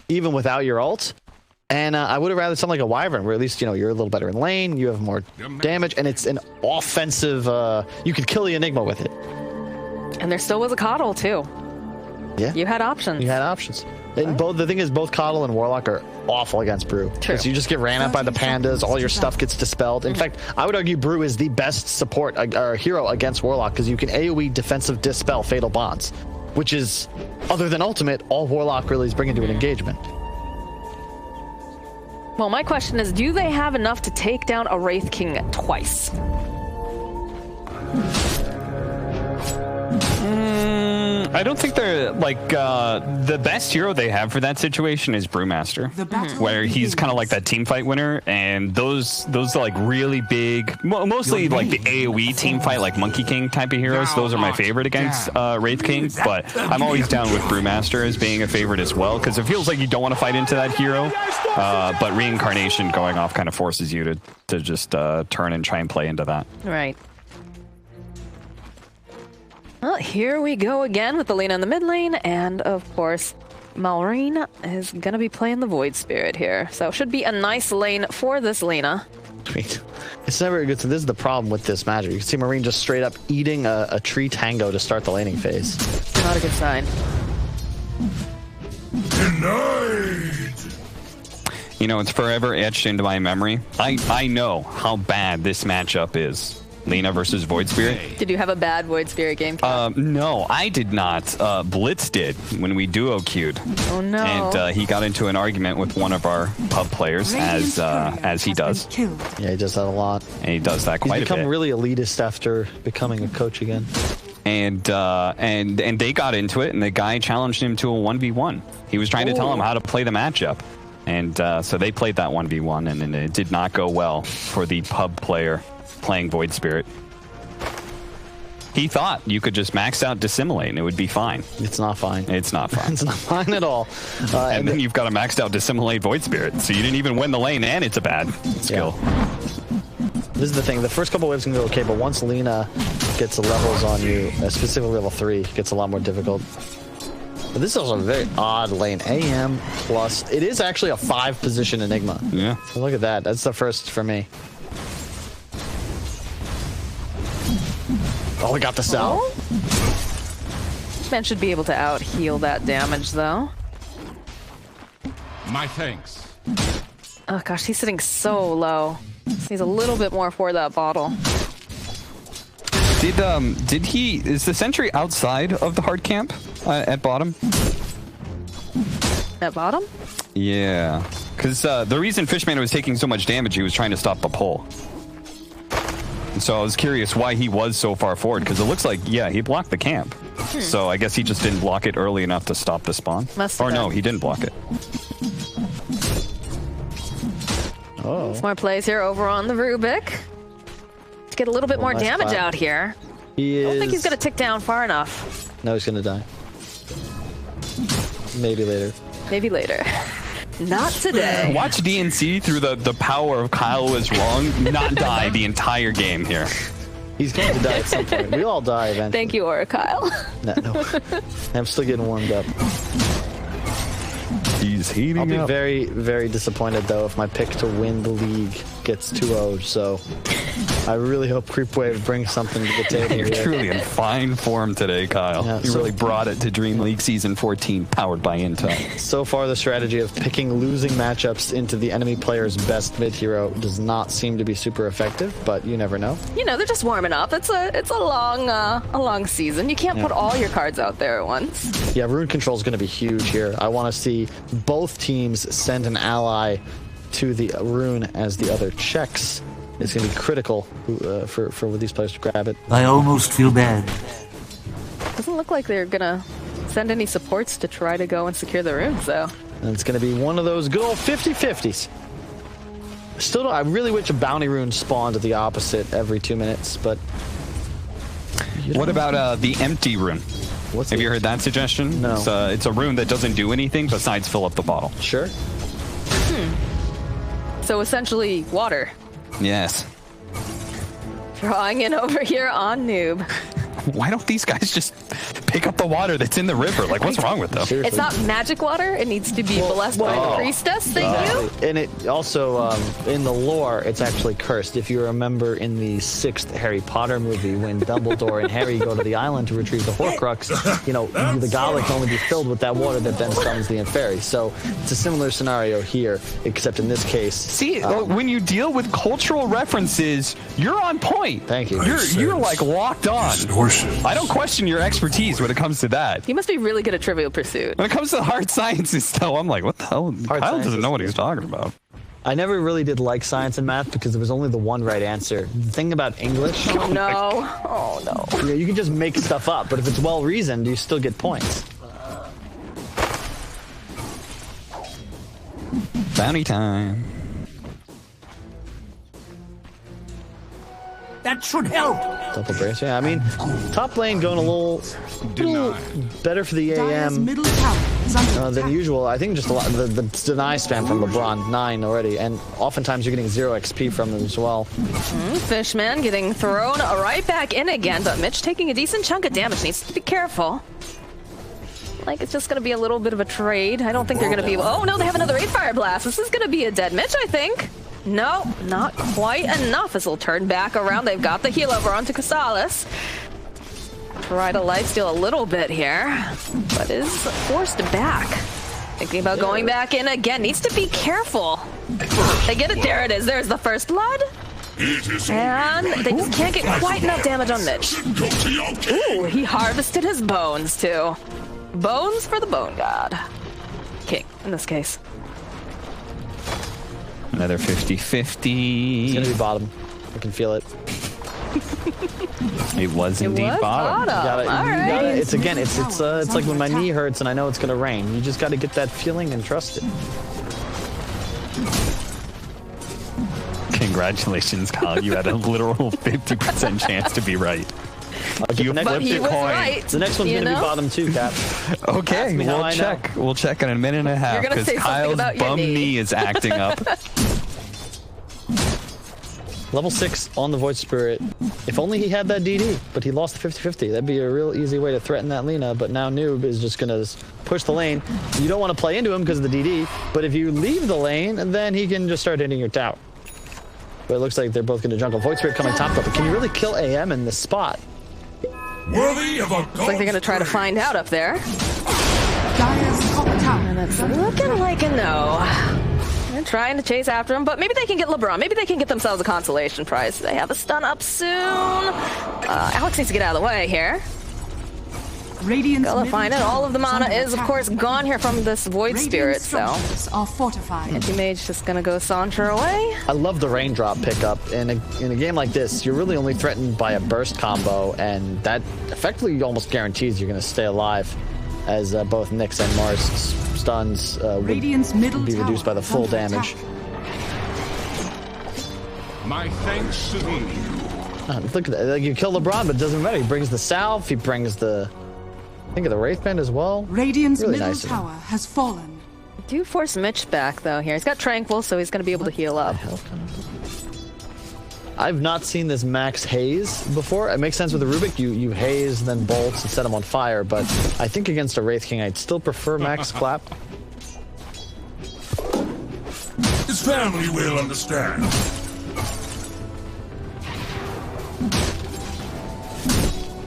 even without your ult. And I would have rather something like a Wyvern, where at least, you know, you're a little better in lane, you have more damage, and it's an offensive, you could kill the Enigma with it. And there still was a Coddle, too. Yeah. You had options. You had options. And the thing is, both Coddle and Warlock are awful against Brew. Because you just get ran up by the pandas, all your stuff gets dispelled. In fact, I would argue Brew is the best support or hero against Warlock, because you can AoE defensive dispel Fatal Bonds, which is, other than ultimate, all Warlock really is bringing to an engagement. Well, my question is, do they have enough to take down a Wraith King twice? I don't think they're like the best hero they have for that situation is Brewmaster, where he's kind of like that team fight winner, and those are like really big, mostly like the AoE team fight, like Monkey King type of heroes. Those are my favorite against Wraith King, but I'm always down with Brewmaster as being a favorite as well, because it feels like you don't want to fight into that hero, but Reincarnation going off kind of forces you to just turn and try and play into that. Right. Well, here we go again with the Lina in the mid lane, and of course, Malrine is going to be playing the Void Spirit here. So it should be a nice lane for this Lina. I mean, it's never a good thing. This is the problem with this matchup. You can see Marine just straight up eating a tree tango to start the laning phase. Not a good sign. Denied. You know, it's forever etched into my memory. I know how bad this matchup is. Lina versus Void Spirit. Did you have a bad Void Spirit game? No, I did not. Blitz did when we duo queued. Oh no! And he got into an argument with one of our pub players, as he does. Yeah, he does that a lot. And he does that quite a bit. He's become really elitist after becoming a coach again. And they got into it, and the guy challenged him to a 1v1. He was trying to tell him how to play the matchup. And so they played that 1v1, and it did not go well for the pub player playing Void Spirit. He thought you could just max out Dissimilate and it would be fine. It's not fine. It's not fine. It's not fine at all. And then you've got a maxed out Dissimilate Void Spirit, so you didn't even win the lane, and it's a bad skill. Yeah. This is the thing. The first couple waves can go okay, but once Lina gets the levels on you, specifically level 3, it gets a lot more difficult. But this is also a very odd lane. AM plus. It is actually a 5-position Enigma. Yeah. So look at that. That's the first for me. Oh, we got the cell. Man should be able to out-heal that damage, though. My thanks. Oh gosh, he's sitting so low. He's a little bit more for that bottle. Did he? Is the sentry outside of the hard camp at bottom? At bottom? Yeah, because the reason Fishman was taking so much damage, he was trying to stop the pull. So I was curious why he was so far forward, because it looks like, yeah, he blocked the camp. So I guess he just didn't block it early enough to stop the spawn. Or no, he didn't block it. Oh. Smart plays here over on the Rubik. To get a little bit more damage out here. I don't think he's going to tick down far enough. No, he's going to die. Maybe later. Maybe later. Not today. Watch DNC through the power of Kyle is wrong, not die the entire game here. He's going to die at some point. We all die eventually. Thank you, Aura Kyle. No. I'm still getting warmed up. He's heating up. I'll be very, very disappointed, though, if my pick to win the league gets 2-0, so I really hope Creepwave brings something to the table. You're truly in fine form today, Kyle. Yeah, you really brought it to DreamLeague Season 14, powered by Intel. So far, the strategy of picking losing matchups into the enemy player's best mid-hero does not seem to be super effective, but you never know. You know, they're just warming up. It's a long season. You can't put all your cards out there at once. Yeah, rune control is going to be huge here. I want to see both teams send an ally to the rune as the other checks. It's going to be critical for these players to grab it. I almost feel bad. Doesn't look like they're going to send any supports to try to go and secure the runes, though. And it's going to be one of those good old 50-50s. Still don't, I really wish a bounty rune spawned at the opposite every 2 minutes, but... What about the empty rune? Have you heard that suggestion? No. It's a rune that doesn't do anything besides fill up the bottle. Sure. So essentially, water. Yes. Drawing in over here on Noob. Why don't these guys just pick up the water that's in the river. Like, what's wrong with them? Seriously. It's not magic water. It needs to be blessed by the priestess. Thank you. And it also, in the lore, it's actually cursed. If you remember in the 6th Harry Potter movie, when Dumbledore and Harry go to the island to retrieve the Horcrux, you know, the goblet can only be filled with that water that then summons the Inferi. So it's a similar scenario here, except in this case. See, when you deal with cultural references, you're on point. Thank you. You're like locked on. I don't question your expertise when it comes to that. You must be really good at Trivial Pursuit. When it comes to hard sciences, though, I'm like, what the hell? Kyle doesn't know what he's talking about. I never really did like science and math because there was only the one right answer. The thing about English... Oh, no. Oh, no. You can just make stuff up, but if it's well-reasoned, you still get points. Bounty time. That should help. Double brace, yeah. I mean, top lane going a little better for the AM than usual. I think just a lot the deny spam from LeBron, 9 already, and oftentimes you're getting 0 XP from them as well. Fishman getting thrown right back in again, but Mitch taking a decent chunk of damage. Needs to be careful. Like, it's just going to be a little bit of a trade. I don't think they're going to be... Oh, no, they have another 8 Fire Blast. This is going to be a dead Mitch, I think. No, not quite enough as he'll turn back around. They've got the heal over onto Casalis. Try to lifesteal a little bit here, but is forced back. Thinking about going back in again. Needs to be careful. They get it. There it is. There's the first blood. And they just can't get quite enough damage on Mitch. Ooh, he harvested his bones, too. Bones for the Bone God. King, in this case. Another 50-50. It's gonna be bottom. I can feel it. It was indeed bottom. It's like when my knee hurts and I know it's gonna rain. You just gotta get that feeling and trust it. Congratulations, Kyle. You had a literal 50% chance to be right. You flipped he a was coin. right. The next one's gonna be bottom too, Cap. Okay, we'll check. We'll check in a minute and a half because Kyle's bum knee is acting up. Level 6 on the Void Spirit. If only he had that DD, but he lost the 50-50. That'd be a real easy way to threaten that Lina, but now Noob is just gonna push the lane. You don't want to play into him because of the DD, but if you leave the lane, then he can just start hitting your tower. But it looks like they're both gonna jungle. Void Spirit coming top, but can you really kill AM in this spot? Worthy of a Looks like they're going to try to find out up there. Dire's top And it's looking like a no. They're trying to chase after him, but maybe they can get LeBron. Maybe they can get themselves a consolation prize. They have a stun up soon. Alex needs to get out of the way here. Gonna find it. All of the mana is, of course, gone here from this Void Spirit, so Anti-Mage just gonna go saunter away. I love the raindrop pickup. In a game like this, you're really only threatened by a burst combo, and that effectively almost guarantees you're gonna stay alive, as both Nyx and Mars stuns would be reduced by the full damage. My thanks to thee. Look at that. Like, you kill LeBron, but it doesn't matter. He brings the salve, he brings the... I think of the Wraith Band as well. Radiant's really middle nice tower has fallen. Do force Mitch back though here. He's got Tranquil, so he's going to be able to heal up. I've not seen this max haze before. It makes sense with the Rubik. You haze, then bolts, and set him on fire. But I think against a Wraith King, I'd still prefer max clap. His family will understand.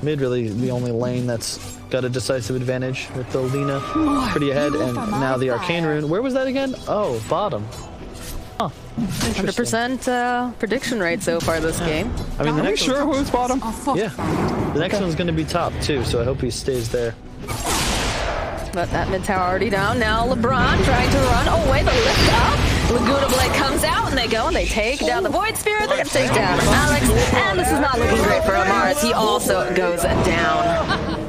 Mid really the only lane that's got a decisive advantage with the Lina pretty ahead, and now the Arcane Rune. Where was that again? Oh, bottom. Huh. 100% prediction rate so far this game. I mean, the next Sure, who's bottom? yeah, the next one's going to be top too, so I hope he stays there. But that mid tower already down. Now LeBron trying to run away. The lift up. Laguna Blade comes out and they go and they take down the Void Spirit. They're going to take down Alex. And this is not looking great for Amaris. He also goes down.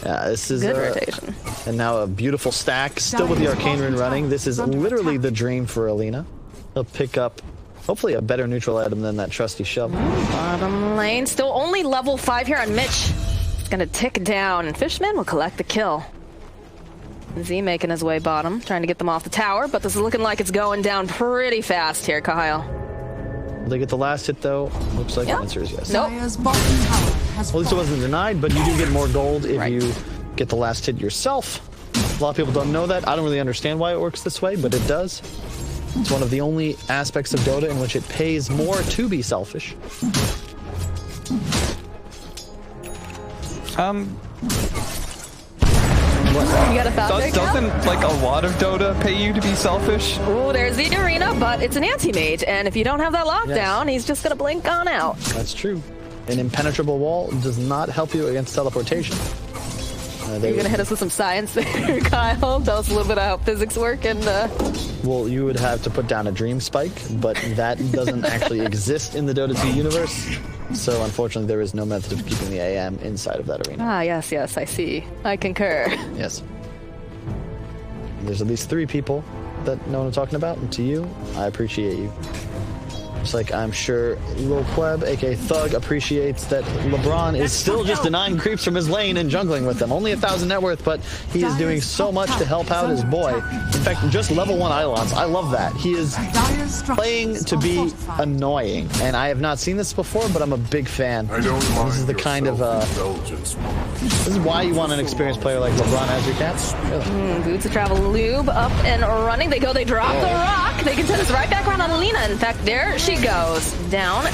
Yeah, this is good rotation. And now a beautiful stack, still with the Arcane Rune running. This is literally the dream for Alina. He'll pick up, hopefully, a better neutral item than that trusty shove. Bottom lane, still only level 5 here on Mitch. It's gonna tick down, and Fishman will collect the kill. Z making his way bottom, trying to get them off the tower, but this is looking like it's going down pretty fast here, Kyle. Will they get the last hit, though? Looks like the answer is yes. Nope. Dire's bottom tower has Well, at least it wasn't denied, but you do get more gold if Right. you get the last hit yourself. A lot of people don't know that. I don't really understand why it works this way, but it does. It's one of the only aspects of Dota in which it pays more to be selfish. You got a thought there, Cal? Doesn't like a lot of Dota pay you to be selfish? Ooh, there's the arena, but it's an anti-mate, and if you don't have that lockdown, he's just gonna blink on out. That's true. An impenetrable wall does not help you against teleportation. You're gonna hit us with some science there, Kyle. Tell us a little bit of how physics work and Well, you would have to put down a dream spike, but that doesn't actually exist in the Dota 2 universe. So unfortunately, there is no method of keeping the AM inside of that arena. yes, I see. I concur. Yes. There's at least 3 people that know what I'm talking about, and to you, I appreciate you. Just like I'm sure Lil Pleb, aka Thug, appreciates that LeBron is still just denying creeps from his lane and jungling with them. Only 1,000 net worth, but he is doing so much to help out his boy. In fact, just level 1 Eidolons. I love that. He is playing to be annoying, and I have not seen this before, but I'm a big fan. This is the kind of this is why you want an experienced player like LeBron as your cats. Really. Boots of Travel Lube up and running. They go, they drop the rock. They can send us right back around on Lena. In fact, there she goes. Down.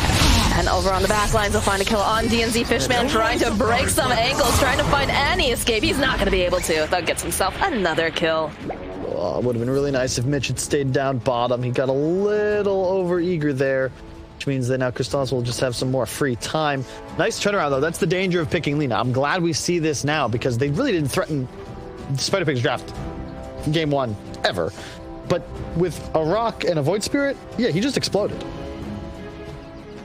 And over on the back lines, they'll find a kill on DNZ. Fishman trying to break some angles, trying to find any escape. He's not going to be able to. Thug gets himself another kill. It would have been really nice if Mitch had stayed down bottom. He got a little over-eager there, which means that now Crystals will just have some more free time. Nice turnaround, though. That's the danger of picking Lena. I'm glad we see this now because they really didn't threaten Spider-Pig's draft game 1 ever. But with a rock and a Void Spirit, yeah, he just exploded.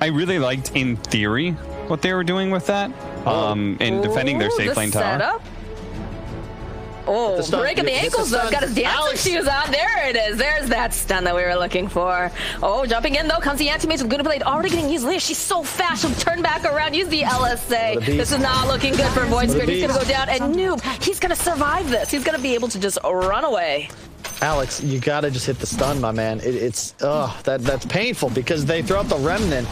I really liked, in theory, what they were doing with that. In defending their safe lane tower. Setup. Oh, breaking the ankles though. Got his dancing shoes on. There it is. There's that stun that we were looking for. Oh, jumping in though. Comes the anti-mate with good blade. Already getting used. She's so fast. She'll turn back around. Use the LSA. This is not looking good for Void Spirit. He's going to go down. And Noob, he's going to survive this. He's going to be able to just run away. Alex, you gotta just hit the stun, my man. That's painful because they throw out the remnant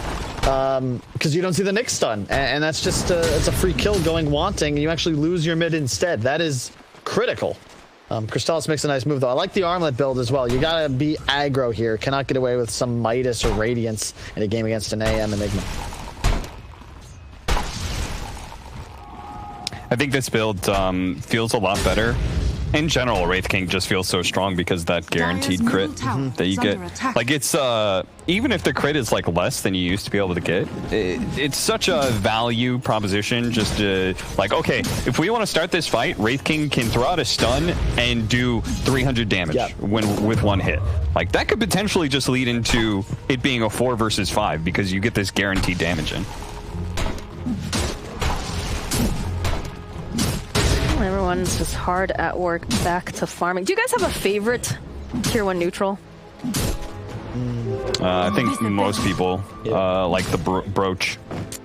because you don't see the Nyx stun, and that's just it's a free kill going wanting, and you actually lose your mid instead. That is critical. Crystals makes a nice move though. I like the armlet build as well. You gotta be aggro here. Cannot get away with some Midas or Radiance in a game against an AM Enigma. I think this build feels a lot better. In general, Wraith King just feels so strong because that guaranteed crit that you get. Like, it's, even if the crit is, like, less than you used to be able to get, it's such a value proposition just to, like, okay, if we want to start this fight, Wraith King can throw out a stun and do 300 damage with 1 hit. Like, that could potentially just lead into it being a 4 versus 5 because you get this guaranteed damage in. Everyone's just hard at work, back to farming. Do you guys have a favorite tier 1 neutral? I think most people like the brooch.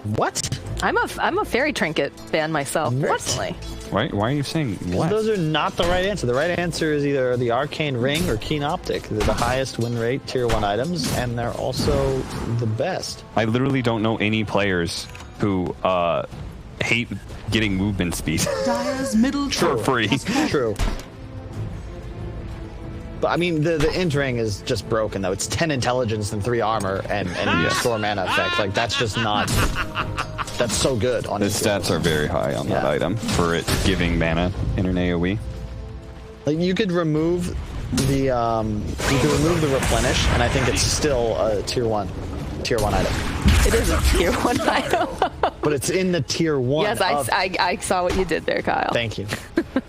What? I'm a fairy trinket fan myself, personally. Why are you saying what? Those are not the right answer. The right answer is either the Arcane Ring or Keen Optic. They're the highest win rate tier 1 items, and they're also the best. I literally don't know any players who hate getting movement speed for free. True. But I mean, the int ring is just broken though. It's 10 intelligence and 3 armor and store mana effect. Like that's just not. That's so good. On the stats are very high on that item for it giving mana in an AOE. Like you could remove the replenish, and I think it's still a tier 1 item. It is a tier 1 item. But it's in the tier 1. Yes, I saw what you did there, Kyle. Thank you.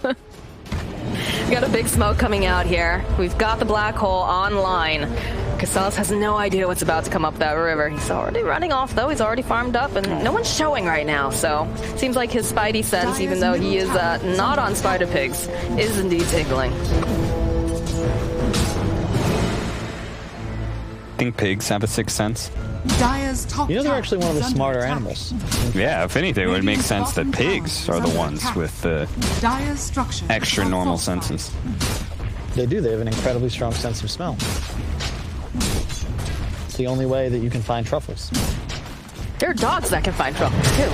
We got a big smoke coming out here. We've got the black hole online. Casalis has no idea what's about to come up that river. He's already running off, though. He's already farmed up, and no one's showing right now. So, seems like his spidey sense, even though he is not on Spider Pigs, is indeed tingling. I think pigs have a 6th sense. You know, they're actually one of the smarter animals. Yeah, if anything, it would make sense that pigs are the ones with the extra normal senses. They do. They have an incredibly strong sense of smell. It's the only way that you can find truffles. There are dogs that can find truffles, too.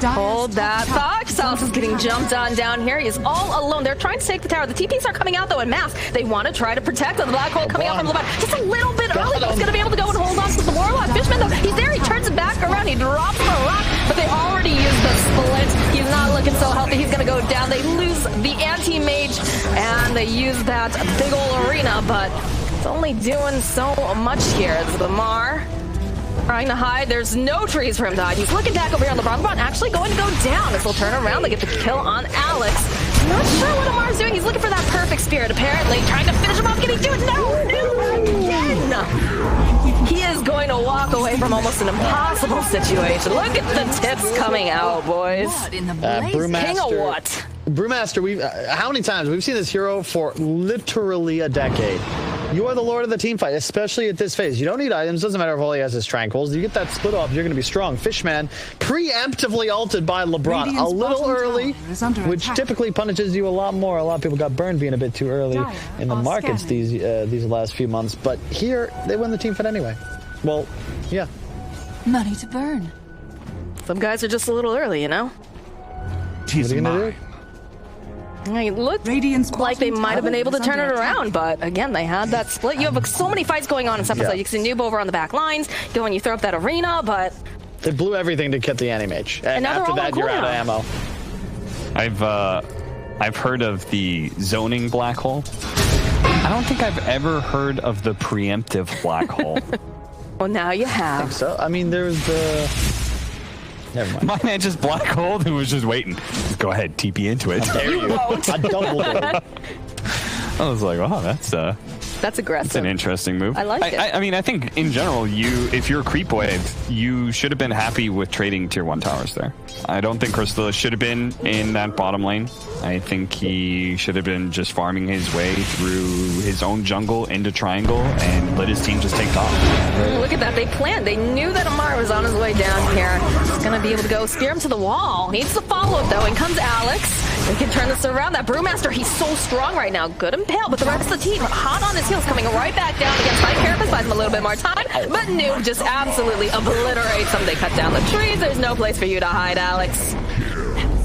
Hold that thought. Salas is getting jumped on down here. He's all alone. They're trying to take the tower. The TPs are coming out, though, in mass. They want to try to protect the black hole coming out from Levant. Just a little bit early, but he's going to be able to go and hold on to the Warlock. Fishman, though, he's there. He turns it back around. He drops the rock, but they already used the split. He's not looking so healthy. He's going to go down. They lose the anti-mage, and they use that big ol' arena, but it's only doing so much here. It's the Mar trying to hide. There's no trees for him to hide. He's looking back over here on LeBron. LeBron actually going to go down as they'll turn around. They get the kill on Alex. Not sure what Amar's doing. He's looking for that perfect spirit, apparently. Trying to finish him off. Can he do it? No, again. He is going to walk away from almost an impossible situation. Look at the tips coming out, boys. Brewmaster. King of what? Brewmaster, how many times? We've seen this hero for literally a decade. You are the lord of the team fight, especially at this phase. You don't need items. Doesn't matter if all he has is tranquils. You get that split off, you're going to be strong. Fishman, preemptively ulted by LeBron. Radiant's a little early, which attack. typically punishes you a lot more. A lot of people got burned being a bit too early in the markets these last few months. But here, they win the team fight anyway. Well, yeah. Money to burn. Some guys are just a little early, you know? What are you going to do? It looked Radiant's like they bottom might have been able to tower turn is it under around, but again, they had that split. You have so many fights going on in this episode. Yeah. You can see Noob over on the back lines, go and you throw up that arena, but They blew everything to get the anti-mage. And now they're after all that, on you're out of cooldown. ammo. I've heard of the zoning black hole. I don't think I've ever heard of the preemptive black hole. Well, now you have. So, I mean, there's the... Never mind. My man just black holed and was just waiting. Go ahead, TP into it. There you go. I doubled it. I was like, oh, that's aggressive. It's an interesting move. I like it. I mean, I think in general, if you're Creepwave, you should have been happy with trading tier 1 towers there. I don't think Crystal should have been in that bottom lane. I think he should have been just farming his way through his own jungle into triangle and let his team just take top. Look at that. They planned. They knew that Amar was on his way down here. He's going to be able to go spear him to the wall. Needs the follow-up, though. In comes Alex. We can turn this around. That Brewmaster, he's so strong right now. Good and pale, but the rest of the team hot on his heels, coming right back down against Mike Carapace. Buys him a little bit more time, but Noob just absolutely obliterates them. They cut down the trees. There's no place for you to hide, Alex.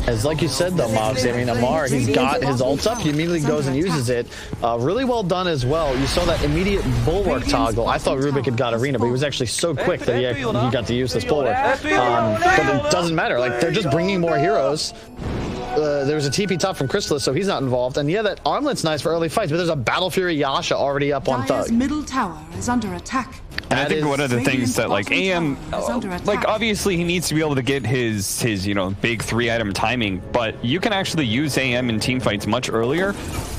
As like you said, though, Moxie, I mean, Amar, he's got his ult up. He immediately goes and uses it. Really well done as well. You saw that immediate bulwark toggle. I thought Rubik had got arena, but he was actually so quick that he got to use this bulwark. But it doesn't matter. Like, they're just bringing more heroes. There was a TP top from Chrysalis, so he's not involved. And yeah, that armlet's nice for early fights, but there's a Battle Fury Yasha already up on Dire's Thug. middle tower is under attack. And I think one of the things that, like, AM, like, obviously he needs to be able to get his big 3-item timing, but you can actually use AM in team fights much earlier.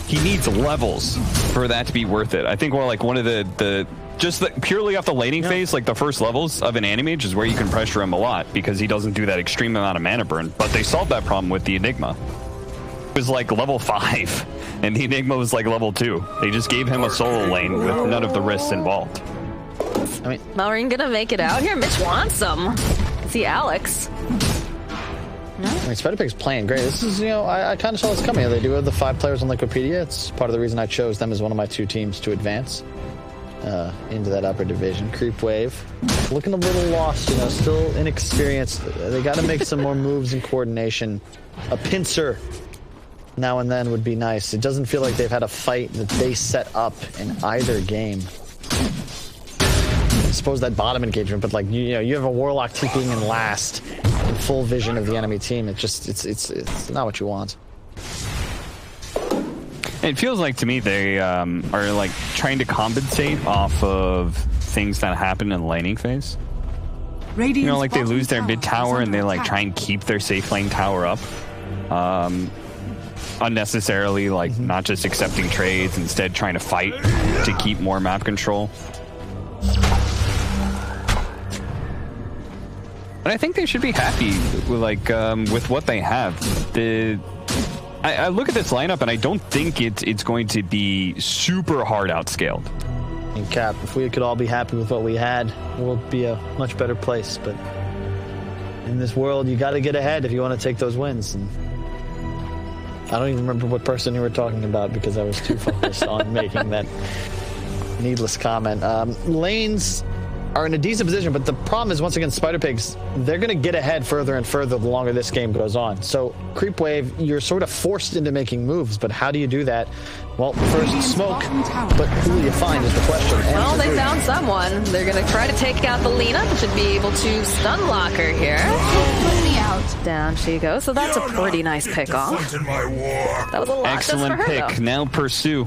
He needs levels for that to be worth it. I think one of the purely off the laning phase, like the first levels of an Animage is where you can pressure him a lot because he doesn't do that extreme amount of mana burn. But they solved that problem with the Enigma. It was like level 5, and the Enigma was like level 2. They just gave him a solo lane with none of the risks involved. I mean, Malrine gonna make it out here. Mitch wants him. See Alex. I mean, Spider-Pig's playing great. This is, I kind of saw this coming. They do have the 5 players on Liquipedia. It's part of the reason I chose them as one of my 2 teams to advance into that upper division. Creepwave, looking a little lost, still inexperienced. They got to make some more moves and coordination. A pincer now and then would be nice. It doesn't feel like they've had a fight that they set up in either game. I suppose that bottom engagement, but like you have a Warlock TPing in last, in full vision of the enemy team. It's not what you want. It feels like to me they are like trying to compensate off of things that happen in the laning phase. Radiant's Like they bottom lose their mid tower and they like attack. try and keep their safe lane tower up. Unnecessarily, like not just accepting trades, instead trying to fight to keep more map control. And I think they should be happy with with what they have. I look at this lineup and I don't think it's going to be super hard outscaled. And Cap, if we could all be happy with what we had, the world would be a much better place. But in this world, you got to get ahead if you want to take those wins. And I don't even remember what person you were talking about because I was too focused on making that needless comment. Lanes, are in a decent position, but the problem is, once again, Spider Pigs, they're going to get ahead further and further the longer this game goes on. So, Creepwave, you're sort of forced into making moves, but how do you do that? Well, first, smoke, but who will you find is the question. Well, they found someone. They're going to try to take out the Lina, but should be able to stun lock her here. Down she goes, so that's a pretty nice pick off. That was a lot Excellent just for her, pick. though. Now pursue.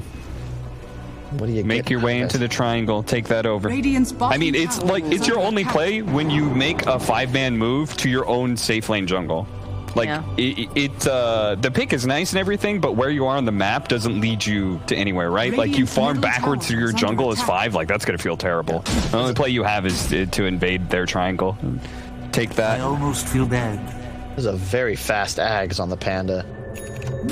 What do you Make your way into the triangle. Take that over. Radiant's bottom I mean, it's tower like is it's your under only attack. play when you make a 5-man move to your own safe lane jungle. Like Yeah. the pick is nice and everything, but where you are on the map doesn't lead you to anywhere, right? Like you Radiant's farm middle backwards tower through your is under jungle as attack. 5. Like that's gonna feel terrible. The only play you have is to invade their triangle. Take I that. almost feel bad. There's a very fast Ags on the Panda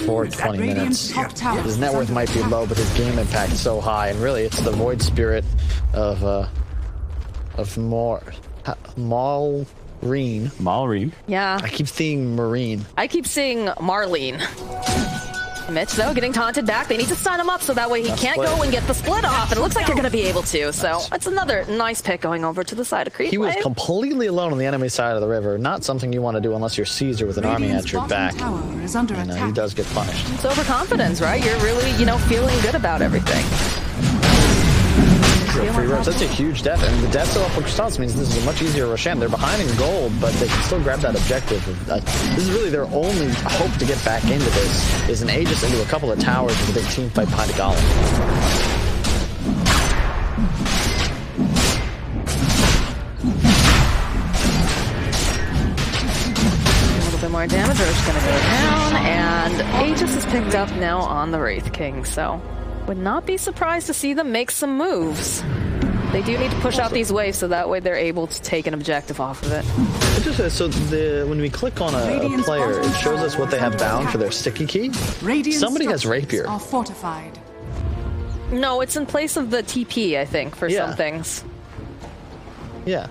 for 20 Radiant's minutes. top tower His is net worth under might be attack. low, but his game impact is so high, and really, it's the Void Spirit of Maureen. Malrine. Yeah, I keep seeing Marine. I keep seeing Marlene. Mitch, though, getting taunted back. They need to sign him up so that way he can't split. go and get the split off. And it looks like they're going to be able to. So it's another nice pick going over to the side of Creepwave. He was completely alone on the enemy side of the river. Not something you want to do unless you're Caesar with an army Radiant's at your bottom back. tower is under And attack. he does get punished. It's overconfidence, right? You're really, feeling good about everything. Free rush. That's a huge death, and the death still up for Crystals means this is a much easier Roshan. They're behind in gold, but they can still grab that objective. This is really their only hope to get back into this, is an Aegis into a couple of towers with a big team fight behind a Golem. A little bit more damage. Roche going to go down, and Aegis is picked up now on the Wraith King. So would not be surprised to see them make some moves. They do need to push out these waves so that way they're able to take an objective off of it. So when we click on a Radiant's player, bottom it shows us what they have tower is bound under for their sticky key. Radiant Somebody has structures Rapier. are fortified. No, it's in place of the TP, I think, for Yeah. some things. Yeah.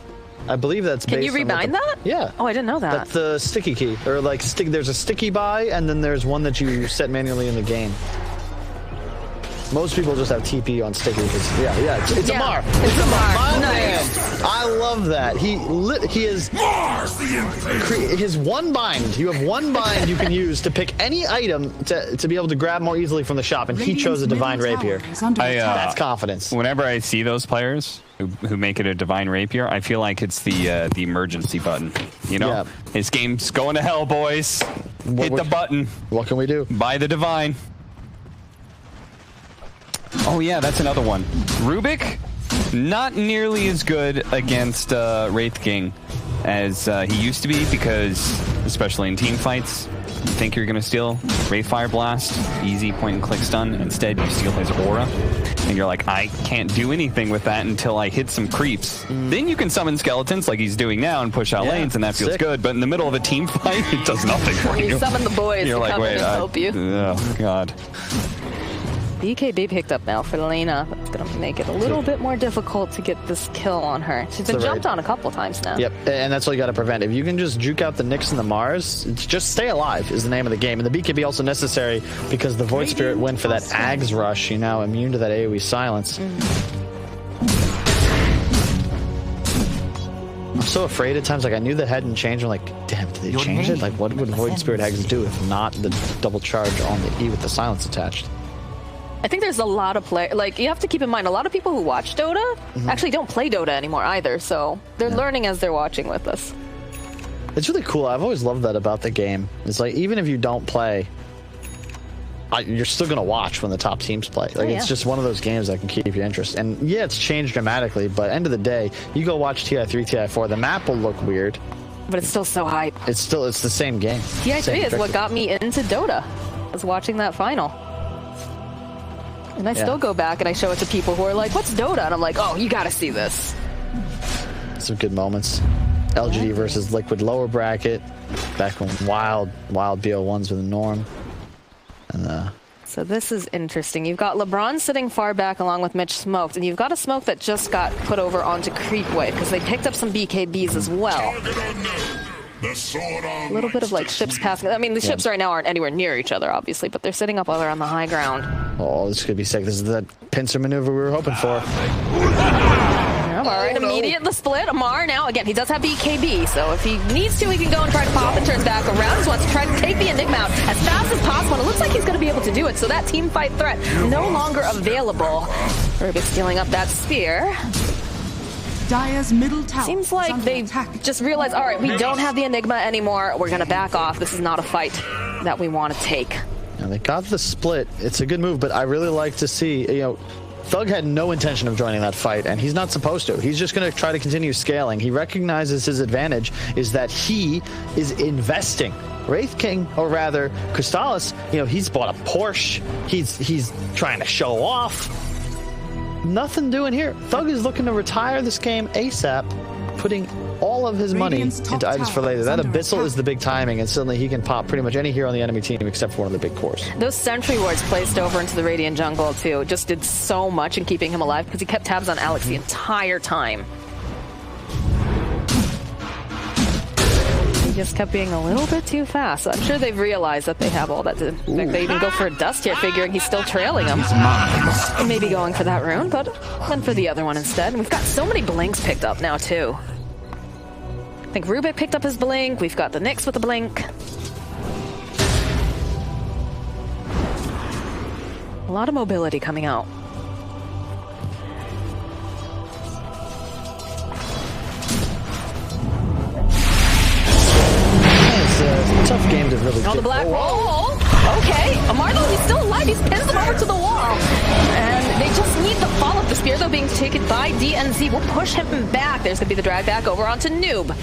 I believe that's Can based you on what rebind the- that? Yeah. Oh, I didn't know that. That's the sticky key. Or like there's a sticky buy, and then there's one that you set manually in the game. Most people just have TP on sticky. It's a Mar. It's a Mar. My Nice. man. I love that. He is his one bind. You have one bind you can use to pick any item to be able to grab more easily from the shop, and he chose a Divine Radiant's middle Rapier. tower is under attack. That's confidence. Whenever I see those players who make it a Divine Rapier, I feel like it's the emergency button. You know, Yeah. His game's going to hell, boys. Hit the button. What can we do? Buy the Divine. Oh yeah, that's another one. Rubik, not nearly as good against Wraith King as he used to be, because especially in team fights, you think you're gonna steal Wraith Fire Blast, easy point and click stun. Instead, you steal his aura, and you're like, I can't do anything with that until I hit some creeps. Then you can summon skeletons like he's doing now and push out Yeah, lanes, and that feels sick. good. But in the middle of a team fight, it does nothing for you. You summon the boys You're to like, come in wait, and help you. oh god. BKB picked up now for Lena. That's going to make it a little bit more difficult to get this kill on her. She's been It's a jumped raid. on a couple times now. Yep, and that's what you got to prevent. If you can just juke out the Nyx and the Mars, it's just stay alive is the name of the game. And the BKB also necessary because the Void Spirit went for that Ags rush. You're now immune to that AoE silence. I'm so afraid at times. Like, I knew that hadn't changed. I'm like, damn, did they Your change it? name Like, what would Void Spirit Ags do if not the double charge on the E with the silence attached? I think there's a lot of play. Like, you have to keep in mind, a lot of people who watch Dota actually don't play Dota anymore either. So they're learning as they're watching with us. It's really cool. I've always loved that about the game. It's like, even if you don't play, you're still going to watch when the top teams play. Like, it's just one of those games that can keep your interest. And yeah, it's changed dramatically, but end of the day, you go watch TI3, TI4, the map will look weird. But it's still so hype. It's the same game. TI3 Same is what objective. got me into Dota, was watching that final. And I still go back and I show it to people who are like, what's Dota? And I'm like, oh, you got to see this. Some good moments. LGD versus Liquid lower bracket. Back when wild BO1s were the norm. And So this is interesting. You've got LeBron sitting far back along with Mitch Smoked, and you've got a Smoke that just got put over onto Creepwave because they picked up some BKBs as well. A little bit of like ships passing. I mean, the ships right now aren't anywhere near each other, obviously, but they're sitting up over on the high ground. oh, this could be sick. This is that pincer maneuver we were hoping for. All right, immediate the split. Amar now, again, he does have BKB, so if he needs to, he can go and try to pop and turns back around. He wants to try to take the Enigma out as fast as possible, and it looks like he's going to be able to do it, so that team fight threat no longer available. Rubik stealing up that spear. Dire's middle tower Seems like they just realized, all right, we don't have the Enigma anymore. We're going to back off. This is not a fight that we want to take. Now they got the split. It's a good move, but I really like to see, you know, Thug had no intention of joining that fight, and he's not supposed to. He's just going to try to continue scaling. He recognizes his advantage is that he is investing. Wraith King, or rather, Crystallis, you know, he's bought a Porsche. He's trying to show off. Nothing doing here. Thug is looking to retire this game ASAP, putting all of his money into items for later. That Abyssal is the big timing, and suddenly he can pop pretty much any hero on the enemy team except for one of the big cores. Those sentry wards placed over into the Radiant jungle, too, just did so much in keeping him alive because he kept tabs on Alex the entire time. He just kept being a little bit too fast. So I'm sure they've realized that they have all that. In fact, they even go for a dust here, figuring he's still trailing him. Maybe going for that rune, but went for the other one instead. And we've got so many blinks picked up now, too. I think Rubik picked up his blink. We've got the Nyx with the blink. A lot of mobility coming out. It's a tough game to really On the black roll. Okay. Amar, though, he's still alive. He's pinned them over to the wall. And they just need the fall of the spear, though, being taken by DNZ. Will push him back. There's going to be the drag back over onto Noob.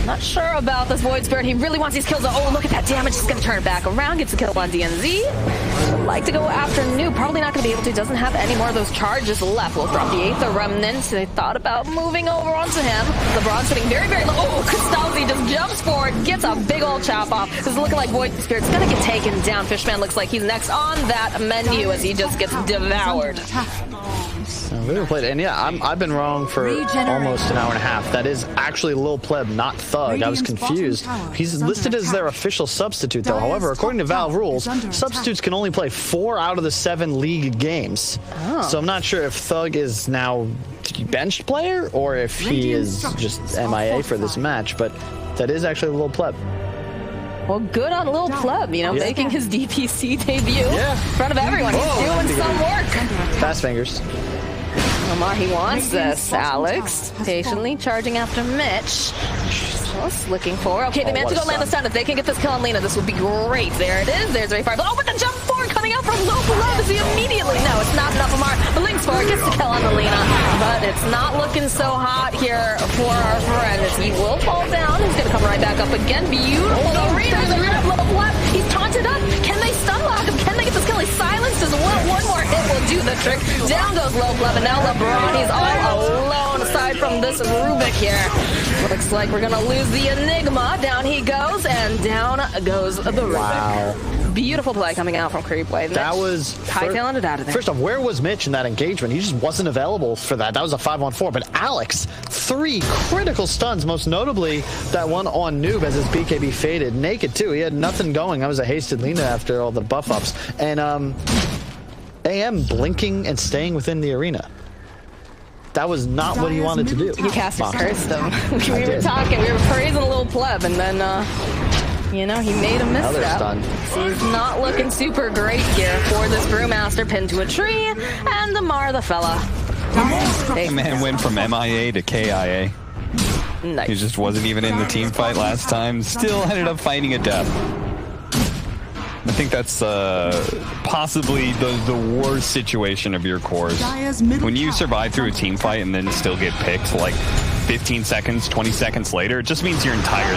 Not sure about this Void Spirit. He really wants these kills. Oh, look at that damage. He's going to turn it back around. Gets a kill on DNZ. Would like to go after Noob. Probably not going to be able to. Doesn't have any more of those charges left. We'll drop the Aether Remnant. They thought about moving over onto him. LeBron sitting very, very low. Oh, Crystalzi just jumps forward. Gets a big old chop off. This is looking like Void Spirit's going to get taken down. Fishman looks like he's next on that menu as he just gets devoured. We haven't played, and yeah, I've been wrong for almost an hour and a half. That is actually Lil Pleb, not Thug. I was confused. He's listed as their official substitute, though. However, according to Valve rules, substitutes can only play 4 out of the 7 league games. Oh. So I'm not sure if Thug is now a benched player or if he is just MIA for this match, but that is actually Lil Pleb. Well, good on Lil Pleb, you know, making his DPC debut in front of everyone. He's doing some work. Fast fingers. Amar, he wants this. Alex, patiently charging after Mitch. Just looking for. Okay, they managed to go land the stun. If they can get this kill on Lena, this would be great. There it is. There's Ray Fire. Oh, but the jump forward coming out from Lil Pleb is he immediately. No, it's not enough. Amar, the links forward gets the kill on the Lena, but it's not looking so hot here for our friend. As he will fall down. He's going to come right back up again. Beautiful arena. The arena of Lil Pleb. He's taunted up. Can they stun lock him? Can they get this kill? He silenced as well. One more hit will do the trick. Down goes Lil Pleb, and now LeBron, he's all alone aside from this Rubik here. Looks like we're going to lose the Enigma. Down he goes, and down goes the Rubik. Wow. Beautiful play coming out from Creepwave. That was hightailing it out of there. First off, where was Mitch in that engagement? He just wasn't available for that. That was a 5-on-4. But Alex, 3 critical stuns, most notably that one on Noob as his BKB faded. Naked, too. He had nothing going. That was a hasted Lena after all the buff ups. And AM blinking and staying within the arena. That was not what he wanted to do. You cast a curse, though. we were talking, we were praising a Lil Pleb, and then, you know, he made a misstep. He's not looking super great here for this Brewmaster pinned to a tree, and Amar the fella. The man went from MIA to KIA. Nice. He just wasn't even in the team fight last time. Still ended up fighting a death. I think that's possibly the worst situation of your cores. When you survive through a team fight and then still get picked like 15 seconds, 20 seconds later, it just means your entire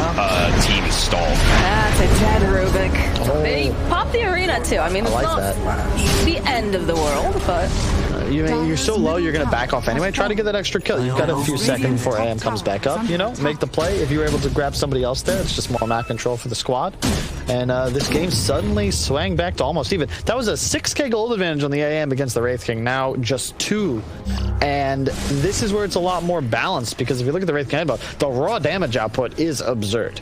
team is stalled. That's a dead Rubik. Oh. They popped the arena too. I mean, it's not the end of the world, but... You're so low, you're going to back off anyway. Try to get that extra kill. You've got a few seconds before AM comes back up, you know? Make the play. If you were able to grab somebody else there, it's just more map control for the squad. And this game suddenly swang back to almost even. That was a 6k gold advantage on the AM against the Wraith King. Now just 2. And this is where it's a lot more balanced, because if you look at the Wraith King, the raw damage output is absurd.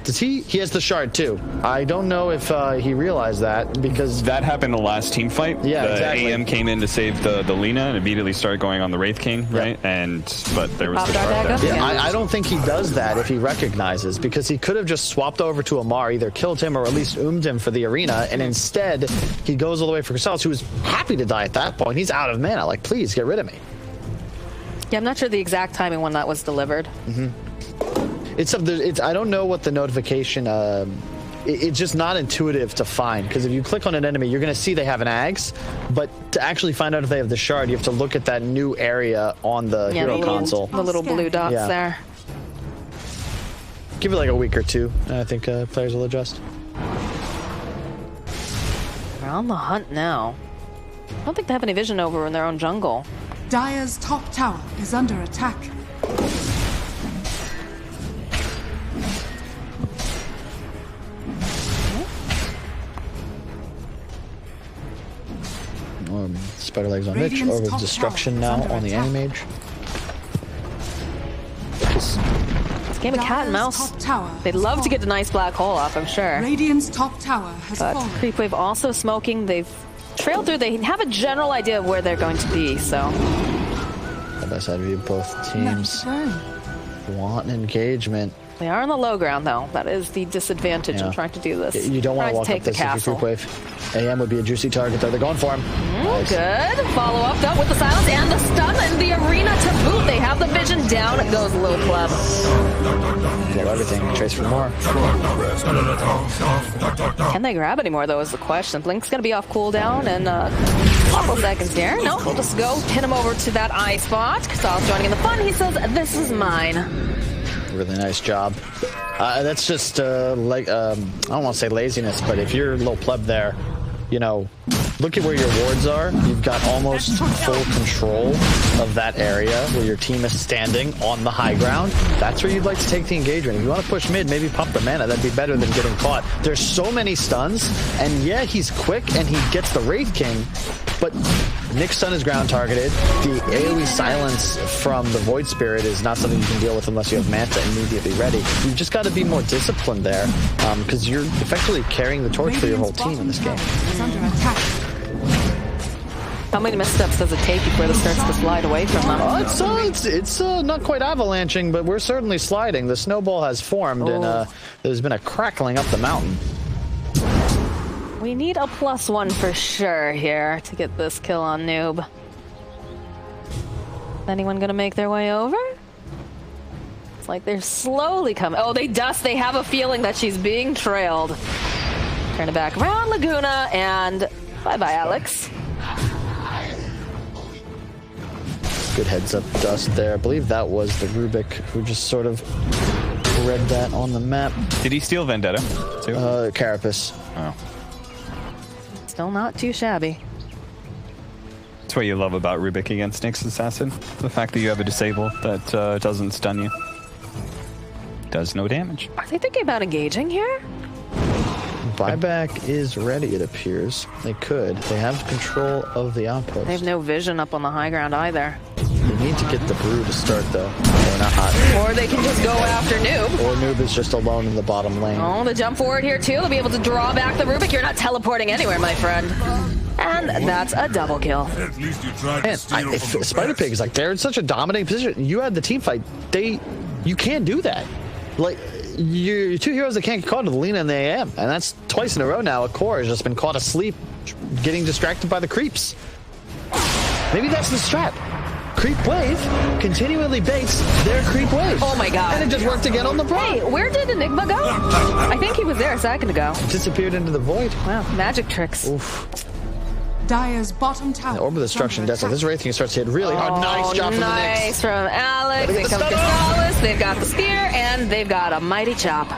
Does he? He has the shard too. I don't know if he realized that because that happened in the last team fight. Yeah, the exactly. AM came in to save the Lina and immediately started going on the Wraith King, right? But there was the shard there. Yeah, I don't think he does that if he recognizes, because he could have just swapped over to Amar, either killed him or at least him for the arena, and instead he goes all the way for Casales, who was happy to die at that point. He's out of mana. Like, please get rid of me. Yeah, I'm not sure the exact timing when that was delivered. It's I don't know what the notification. It's just not intuitive to find, because if you click on an enemy, you're going to see they have an Ags, but to actually find out if they have the shard, you have to look at that new area on the hero console. The little blue dots there. Give it like a week or two, and I think players will adjust. They're on the hunt now. I don't think they have any vision over in their own jungle. Dire's top tower is under attack. Spider legs on Mitch, over destruction now on the Animage. This game of cat and mouse. They'd love to get the nice black hole off, I'm sure. Radiant's top tower has fallen. Creepwave also smoking. They've trailed through. They have a general idea of where they're going to be, so. Side by side view, both teams want an engagement. They are on the low ground, though. That is the disadvantage in trying to do this. You don't want to walk up this if you're Creepwave. AM would be a juicy target there. They're going for him. Nice. Good. Follow up, though, with the silence and the stun and the arena to boot. They have the vision down. It goes Lil Pleb. Kill everything. Trace for more. Can they grab any more, though, is the question. Blink's going to be off cooldown in a couple seconds here. No, we'll just go hit him over to that eye spot. Casal's joining in the fun. He says, "This is mine." Really nice job. That's just like I don't want to say laziness, but if you're low pleb there, you know, look at where your wards are. You've got almost full control of that area where your team is standing on the high ground. That's where you'd like to take the engagement. If you want to push mid, maybe pump the mana. That'd be better than getting caught. There's so many stuns, and yeah, he's quick and he gets the Wraith King, but Nick's stun is ground targeted. The AoE silence from the Void Spirit is not something you can deal with unless you have Manta immediately ready. You've just got to be more disciplined there, because you're effectively carrying the torch for your whole team in this game. Under attack. How many missteps does it take before this starts to slide away from them? It's not quite avalanching, but we're certainly sliding. The snowball has formed, and there's been a crackling up the mountain. We need a +1 for sure here to get this kill on Noob. Anyone gonna make their way over? It's like they're slowly coming. Oh, they dust. They have a feeling that she's being trailed. Turn it back around, Laguna, and bye-bye, Alex. Good heads up dust there. I believe that was the Rubik who just sort of read that on the map. Did he steal Vendetta too? Carapace. Oh. Still not too shabby. That's what you love about Rubik against Nyx Assassin. The fact that you have a disable that doesn't stun you. Does no damage. Are they thinking about engaging here? Buyback is ready, it appears. They could. They have control of the outpost. They have no vision up on the high ground either. They need to get the brew to start, though. They're not. Or they can just go after Noob. Or Noob is just alone in the bottom lane. Oh, the jump forward here, too. They'll be able to draw back the Rubik. You're not teleporting anywhere, my friend. And that's a double kill. At least you tried to steal if from the Spider Pigz, like, they're in such a dominating position. You had the team fight. You can't do that. Like, you're two heroes that can't get caught to the Lina and the AM, and that's twice in a row now. A core has just been caught asleep, getting distracted by the creeps. Maybe that's the strat. Creepwave continually baits their Creepwave. Oh my god. And it just worked again on the Braum. Hey, where did Enigma go? I think he was there a second ago. Disappeared into the void. Wow, magic tricks. Oof. Dire's bottom tower. Orb of Destruction Desolate. This Wraith King starts to hit really hard. Nice job from the Nyx. Nice from Alex. They come Gonzalez. They've got the spear, and they've got a mighty chop.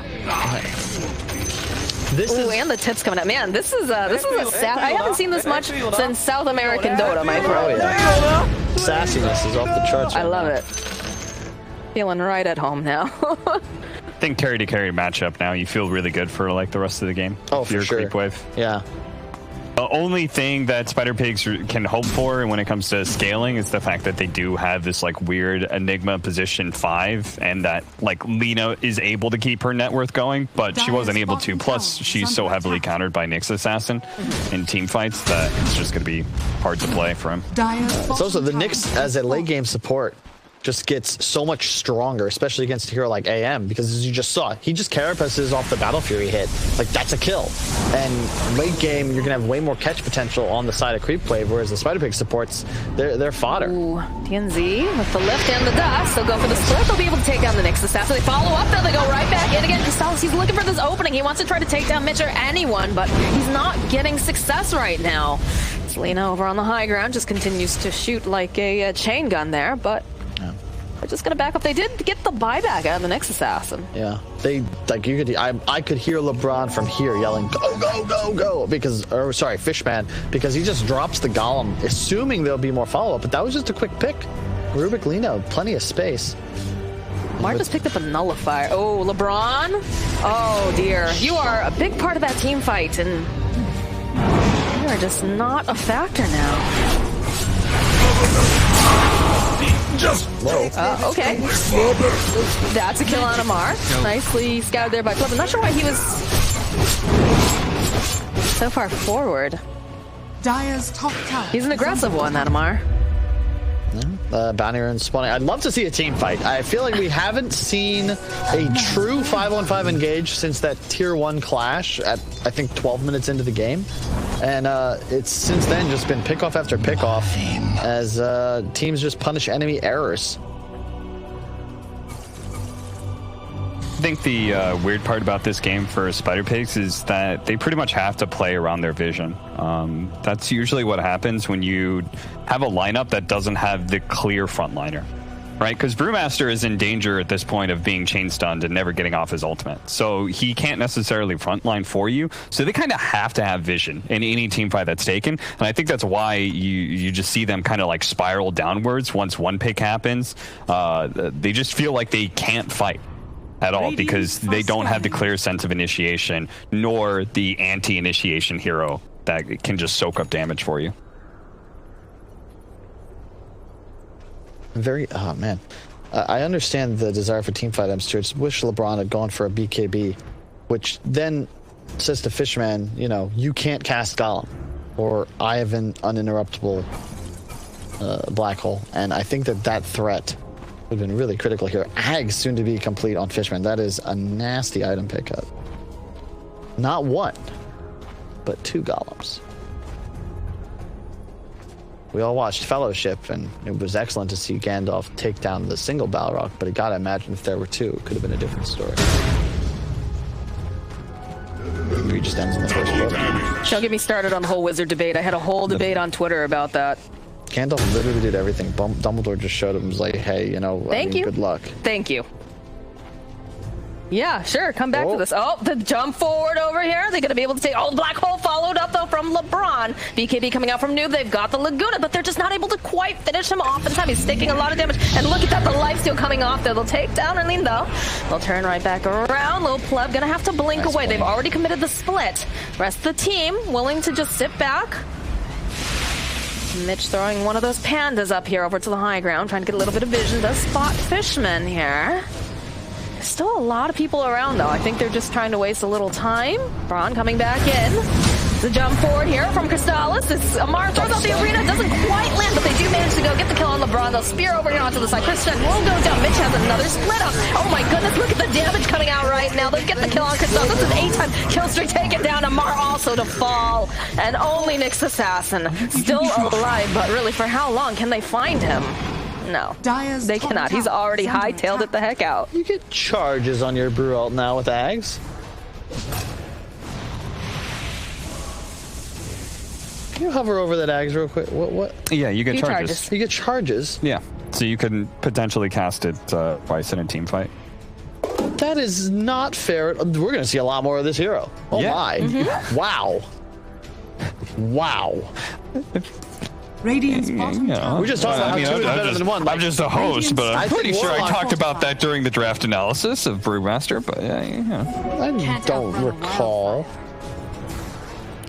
And the tips coming up. Man, this is a I haven't seen this much since South American Dota, my friend. Sassiness is off the charts. I love it. Feeling right at home now. I think carry to carry matchup now. You feel really good for like the rest of the game. Oh, if for you're sure. Creepwave. Yeah. The only thing that Pigz can hope for when it comes to scaling is the fact that they do have this like weird Enigma position 5, and that like Lina is able to keep her net worth going, but she wasn't able to. Plus, she's so heavily countered by Nyx Assassin in team fights that it's just going to be hard to play for him. It's also the Nyx as a late game support just gets so much stronger, especially against a hero like AM, because as you just saw, he just carapaces off the Battle Fury hit. Like, that's a kill. And late game, you're gonna have way more catch potential on the side of Creepwave, whereas the Pigz supports, they're fodder. Ooh, TNZ with the lift and the dust. They'll go for the split. They'll be able to take down the Nyx Assassin. They follow up, though. They go right back in again. Crystallis, he's looking for this opening. He wants to try to take down Mitch or anyone, but he's not getting success right now. Selena over on the high ground just continues to shoot like a chain gun there, but they're just gonna back up. They did get the buyback out of the Nyx Assassin. Yeah, they like you could. I could hear LeBron from here yelling, "Go, go, go, go!" Because, or sorry, Fishman, because he just drops the golem, assuming there'll be more follow up. But that was just a quick pick. Rubik Lino, plenty of space. Mark just picked up a nullifier. Oh, LeBron. Oh dear, you are a big part of that team fight, and you are just not a factor now. Just okay. That's a kill on Amar. Nicely scouted there by Club. I'm not sure why he was so far forward. Dire's top tower. He's an aggressive one, that Amar. Bounty Rune spawning. I'd love to see a team fight. I feel like we haven't seen a true 5-on-5 engage since that tier 1 clash at, I think, 12 minutes into the game. And it's since then just been pickoff after pickoff as teams just punish enemy errors. I think the weird part about this game for Pigz is that they pretty much have to play around their vision. That's usually what happens when you have a lineup that doesn't have the clear frontliner, right? Because Brewmaster is in danger at this point of being chain stunned and never getting off his ultimate. So he can't necessarily frontline for you. So they kind of have to have vision in any team fight that's taken. And I think that's why you just see them kind of like spiral downwards once one pick happens. They just feel like they can't fight at all because they don't have the clear sense of initiation nor the anti-initiation hero that can just soak up damage for you. Oh man, I understand the desire for teamfight items too. I just wish LeBron had gone for a BKB, which then says to Fishman, you know, you can't cast Golem, or I have an uninterruptible black hole, and I think that threat would have been really critical here. Ag soon to be complete on Fishman. That is a nasty item pickup. Not one, but 2 golems. We all watched Fellowship, and it was excellent to see Gandalf take down the single Balrog, but I gotta imagine if there were 2, it could have been a different story. He just ends in the first book. Don't get me started on the whole wizard debate. I had a whole debate on Twitter about that. Gandalf literally did everything. Dumbledore just showed him, was like, hey, you know, Thank you. Good luck. Thank you. Yeah, sure. Come back to this. Oh, the jump forward over here. They're going to be able to take... Oh, the black hole followed up, though, from LeBron. BKB coming out from Noob. They've got the Laguna, but they're just not able to quite finish him off in time. He's taking a lot of damage. And look at that, the lifesteal coming off there. They'll take down Erlene, though. They'll turn right back around. Little Pleb going to have to blink away. They've already committed the split. Rest of the team willing to just sit back. Mitch throwing one of those pandas up here over to the high ground, trying to get a little bit of vision. Does spot Fishman here. There's still a lot of people around, though. I think they're just trying to waste a little time. Braun coming back in. The jump forward here from Crystallis. It's Amar throws out the arena. Doesn't quite land, but they do manage to go get the kill on LeBron. They'll spear over here onto the side. Christian will go down. Mitch has another split up. Oh my goodness, look at the damage coming out right now. They'll get the kill on Crystallis. This is an 8-time kill streak taken down. Amar also to fall. And only Nyx Assassin still alive, but really, for how long can they find him? No, they cannot. He's already hightailed it the heck out. You get charges on your brew ult now with Ags. Can you hover over that Ags real quick? What? Yeah, you get charges. You get charges? Yeah, so you can potentially cast it twice in a team fight. That is not fair. We're going to see a lot more of this hero. Oh my. Mm-hmm. Wow. Wow. Radiant's bottom tower. We just talked about how 2 is better than 1. I'm just a host, but I'm pretty sure I talked about that during the draft analysis of Brewmaster, but yeah. I don't recall.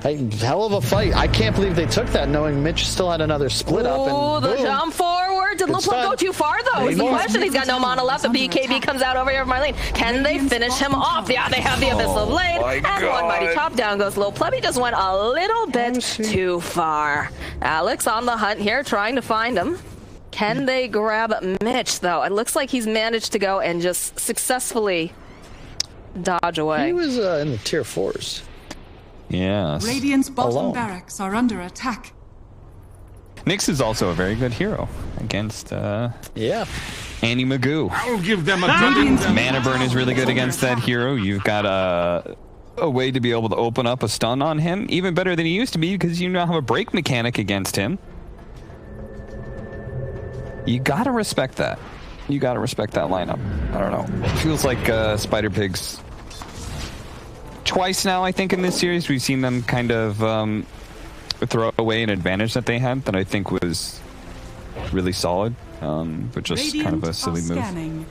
Hell of a fight. I can't believe they took that knowing Mitch still had another split up. Oh, the boom. jump forward. Did Lil Plum go too far, though? Is the question. He's got no mana left. The BKB comes out over here from Marlene. Can they finish him off? Yeah, they have the Abyssal Blade. And one mighty chop down goes Lil Plum. He just went a little bit too far. Alex on the hunt here, trying to find him. Can they grab Mitch, though? It looks like he's managed to go and just successfully dodge away. He was in the tier 4s. Yes. Radiant's bottom barracks are under attack. Nyx is also a very good hero against yeah, Annie Magoo. I'll give them a good Mana burn is really good against that hero. You've got a way to be able to open up a stun on him, even better than he used to be because you now have a break mechanic against him. You gotta respect that. You gotta respect that lineup. I don't know. It feels like Spider Pigz. Twice now, I think, in this series, we've seen them kind of throw away an advantage that they had that I think was really solid, but just kind of a silly move.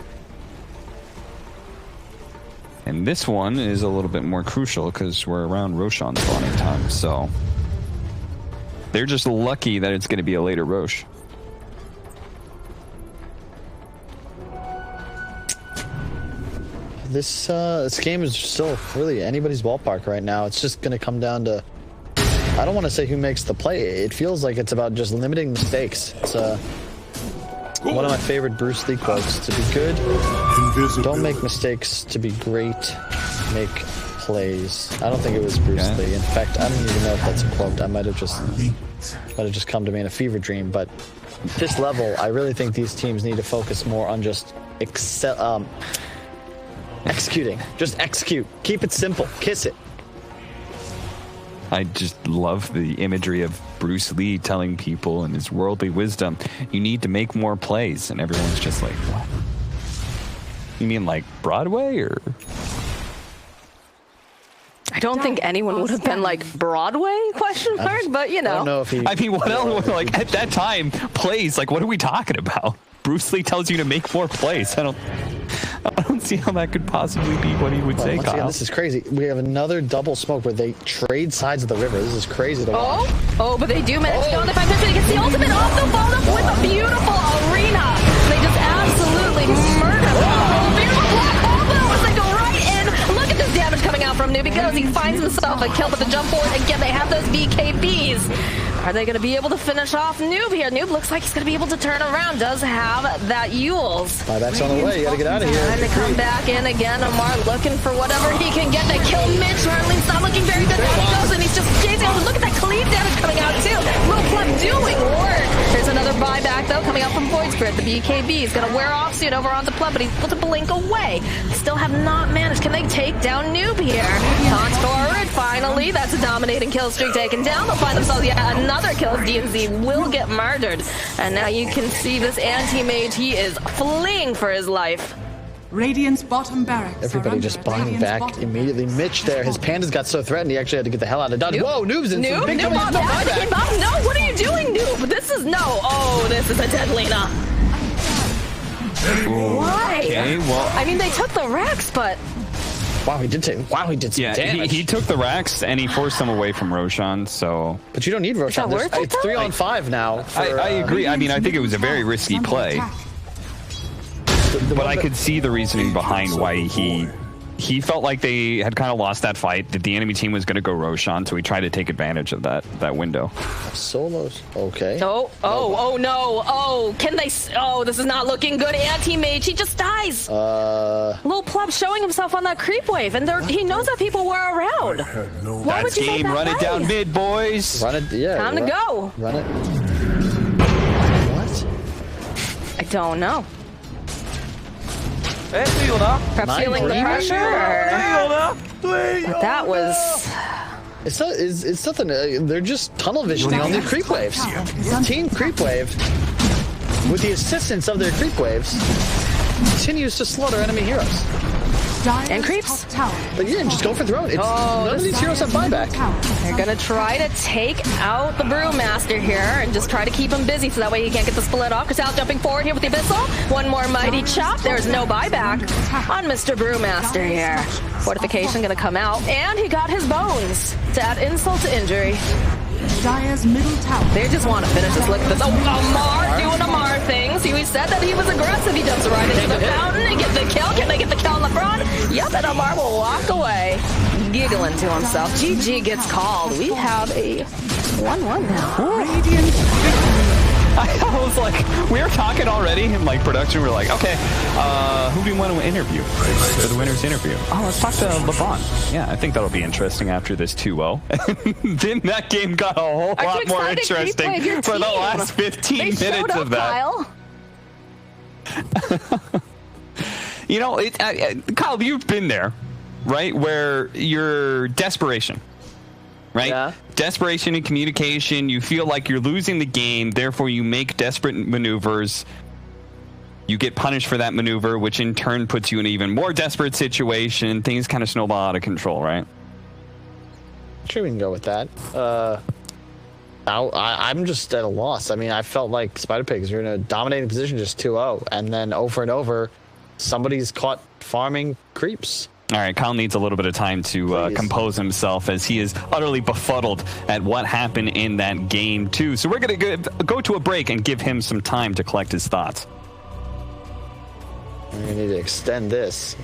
And this one is a little bit more crucial because we're around Roshan's spawning time, so they're just lucky that it's going to be a later Rosh. This game is still really anybody's ballpark right now. It's just going to come down to, I don't want to say who makes the play. It feels like it's about just limiting mistakes. It's one of my favorite Bruce Lee quotes: to be good, don't make mistakes. To be great, make plays. I don't think it was Bruce Lee. In fact, I don't even know if that's a quote. I might have just come to me in a fever dream. But at this level, I really think these teams need to focus more on just executing. Just execute. Keep it simple. Kiss it. I just love the imagery of Bruce Lee telling people in his worldly wisdom, you need to make more plays. And everyone's just like, what? You mean like Broadway or? I don't think anyone would have been like Broadway ? But you know. I don't know if he. I mean, what else? Like at that time, plays. Like, what are we talking about? Bruce Lee tells you to make more plays. I don't see how that could possibly be what he would say, once Kyle. again, this is crazy. We have another double smoke where they trade sides of the river. This is crazy to watch. Oh, but they do manage to go on the 5 minutes. He gets the ultimate off the phone up with a beautiful arena. They just absolutely murder. Oh, beautiful black hole as they go right in. Look at this damage coming out from Noob because he finds himself a kill with the jump forward. Again, they have those BKBs. Are they going to be able to finish off Noob here? Noob looks like he's going to be able to turn around. Does have that Yules. Buyback's on the way. You got to get out of here. Trying to come back in again. Amar looking for whatever he can get to kill Mitch. Marlene's not looking very good. Down he goes, and he's just chasing him. Look at that cleave damage coming out, too. Lil Plum doing work. There's another buyback, though, coming out from Void's Grid. The BKB is going to wear off soon over on the Plum, but he's able to blink away. Still have not managed. Can they take down Noob here? Taunt forward. Finally, that's a dominating kill streak taken down. They'll find themselves yet another kill. DNZ will get murdered. And now you can see this anti-mage. He is fleeing for his life. Radiant's bottom barracks. Everybody just buying back immediately. Mitch there, his pandas got so threatened he actually had to get the hell out of Dodge. Noob? Whoa, Noob's in some big Noob, buyback. no, what are you doing, Noob? This is this is a dead Lena. Why? Okay, well, I mean, they took the Rex, but Wow, he did some damage. he took the racks and he forced them away from Roshan, so... But you don't need Roshan. worth it, It's though? 3-on-5 now. I agree. I mean, I think it was a very risky play. But I could see the reasoning behind why he felt like they had kind of lost that fight, that the enemy team was going to go Roshan, so he tried to take advantage of that window. Solos. Okay. no. Oh, can they? Oh, this is not looking good. Anti-mage, he just dies. Lil Plum showing himself on that Creepwave, and he knows that people were around. Why would That's you game. take that Run it play? down mid, boys. Run it. Yeah. Time to go. Run it. What? I don't know. Perhaps Nine feeling the three? pressure. Or... That was. It's nothing. They're just tunnel visioning on their creep waves. Team Creepwave, with the assistance of their creep waves, continues to slaughter enemy heroes. Dire's And creeps. top tower But yeah, just go for throne. None of these heroes have buyback. They're gonna try to take out the Brewmaster here and just try to keep him busy so that way he can't get the split off. Crystal jumping forward here with the Abyssal. One more mighty chop. There's no buyback on Mr. Brewmaster here. Fortification gonna come out, and he got his bones to add insult to injury. Dire's middle tower. They just want to finish this. Look at this. Oh, Amar doing Amar things. We said that he was aggressive. He jumps right into the fountain and gets the kill. Can they get the kill on the front? Yep, and Amar will walk away, giggling to himself. GG gets called. We have a 1-1 now. Radiant victory. I was like, we were talking already in like production. We're like, okay, who do we want to interview for the winner's interview? Oh, let's talk to LeBron. Yeah, I think that'll be interesting after this 2-0. Then that game got a whole lot more interesting for the last 15 minutes of that. Kyle. You know, Kyle, you've been there, right? Where you're desperation. Right? Yeah. Desperation in communication. You feel like you're losing the game, therefore you make desperate maneuvers. You get punished for that maneuver, which in turn puts you in an even more desperate situation. Things kind of snowball out of control, right? Sure, we can go with that. I'm just at a loss. I mean, I felt like Spider Pigs are in a dominating position, just 2-0, and then over and over, somebody's caught farming creeps. All right, Kyle needs a little bit of time to compose himself as he is utterly befuddled at what happened in that game, too. So we're going to go to a break and give him some time to collect his thoughts. We need to extend this.